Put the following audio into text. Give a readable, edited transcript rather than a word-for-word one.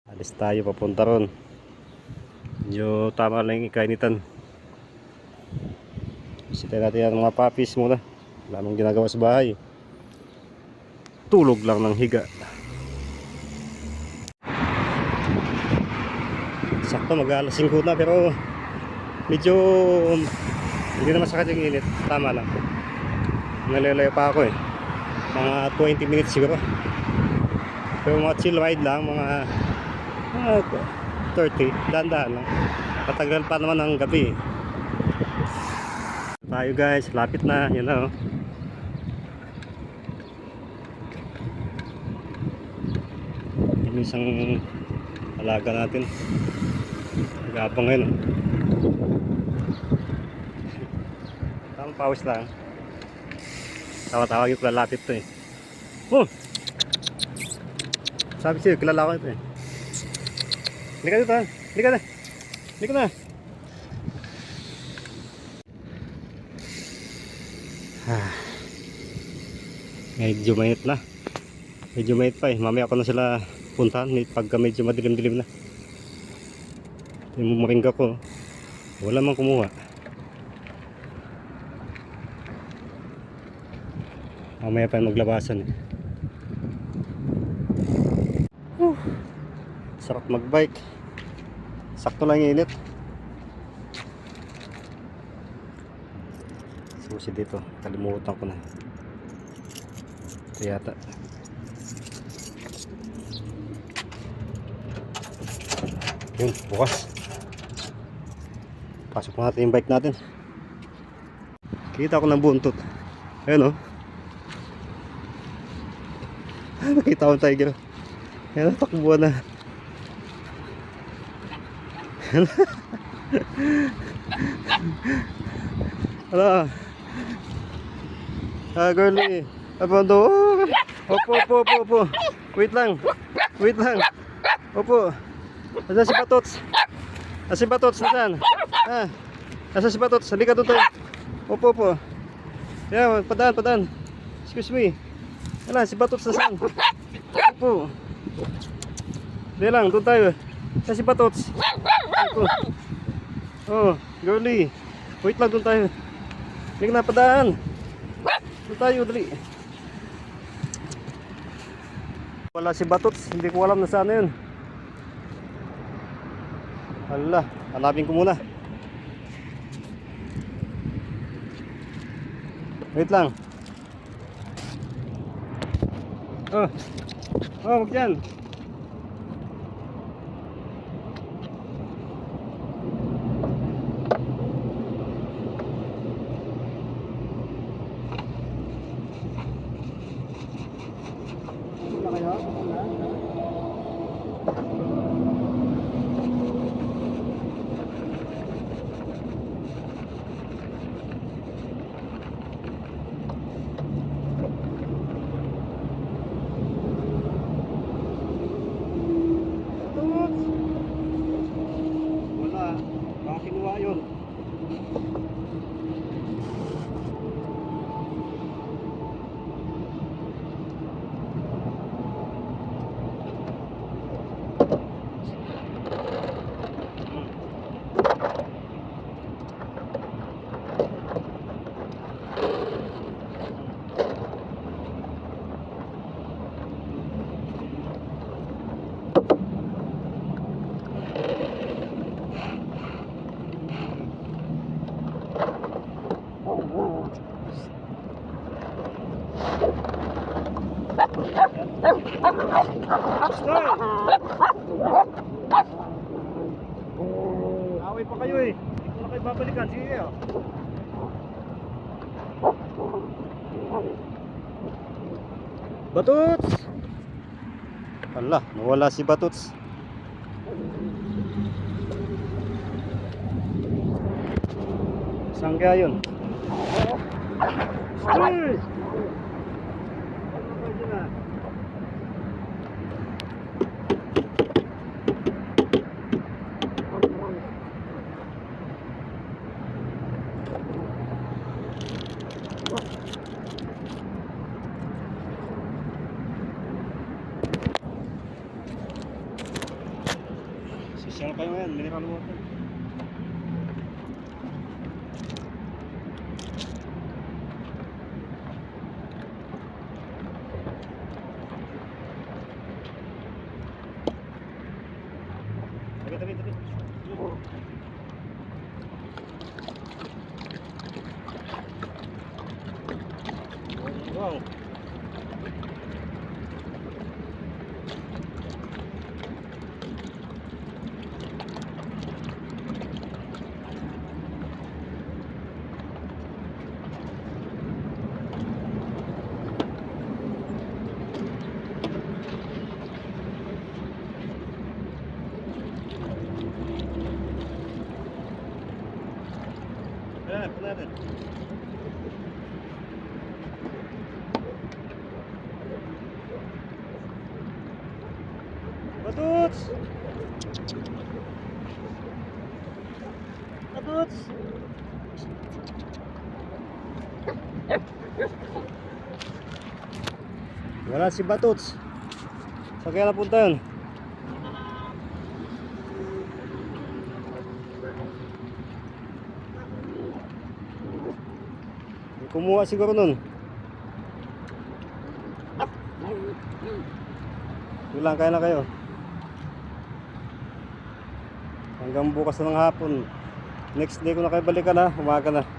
Alis tayo papunta ron. Medyo tama lang yung kainitan. Bisita natin ang mga puppies muna. Wala nang ginagawa sa bahay. Tulog lang ng higa. Sakto mag-alas 5 na pero medyo hindi na masakit yung init. Tama lang. Nalalayo pa ako eh. Mga 20 minutes siguro. Pero mga chill ride lang. Mga 30. Dahan-dahan lang. Patagal pa naman ang gabi. Tayo guys. Lapit na. Yan na oh. Yung isang alaga natin. Nag-aabang ngayon oh. Tamang pawis lang. Tawa-tawagin ko lalapit to eh. Oh! Sabi siya, kilala ko ito eh. Halika dito ha. Halika na. Halika na. Medyo mainit na. Medyo mainit pa eh. Mamaya ko na sila puntahan pagka medyo madilim-dilim na. Yung maringga ko. Wala mang kumuha. Mamaya pa maglabasan eh. Sarap magbike. Sakto lang yung init. Susi dito. Kalimutan ko na. Ito yata. Yun, bukas. Pasok natin yung bike natin. Kita ko ng buntot. Ayun o. Nakita ko ng tiger. Ayan, takbuhan na. Hala. Girlie. Abondo. Opo. Wait lang. Opo. Nasaan si Batots? Nasaan? Nasaan si Batots? Halika doon tayo. Opo. Yan, padaan. Excuse me. Hala, si Batots nasaan? Opo. Hindi lang, doon tayo. Nasaan si Batots? Opo. Oh, girlie. Wait lang, doon tayo. Halika na, padaan. Doon tayo, dali. Wala si Batots, hindi ko alam na saan na yun. Hala, hanapin ko muna. Wait lang. Wag dyan. Kinuha yun. Away pa kayo eh. Hindi ko na kayo babalikan. Sige kayo. Batots! Hala, nawala si Batots. Saan kaya yun? Hey! Siya pa yung yan, mineral water. Tabi. Wow. Ayan, pala natin. Batuts! Batuts! Wala si Batuts. Saan kaya napunta yun? Kumuha siguro nun. Ilang kaya na kayo. Hanggang bukas na ng hapon. Next day ko na kayo balikan ha. Umaga na.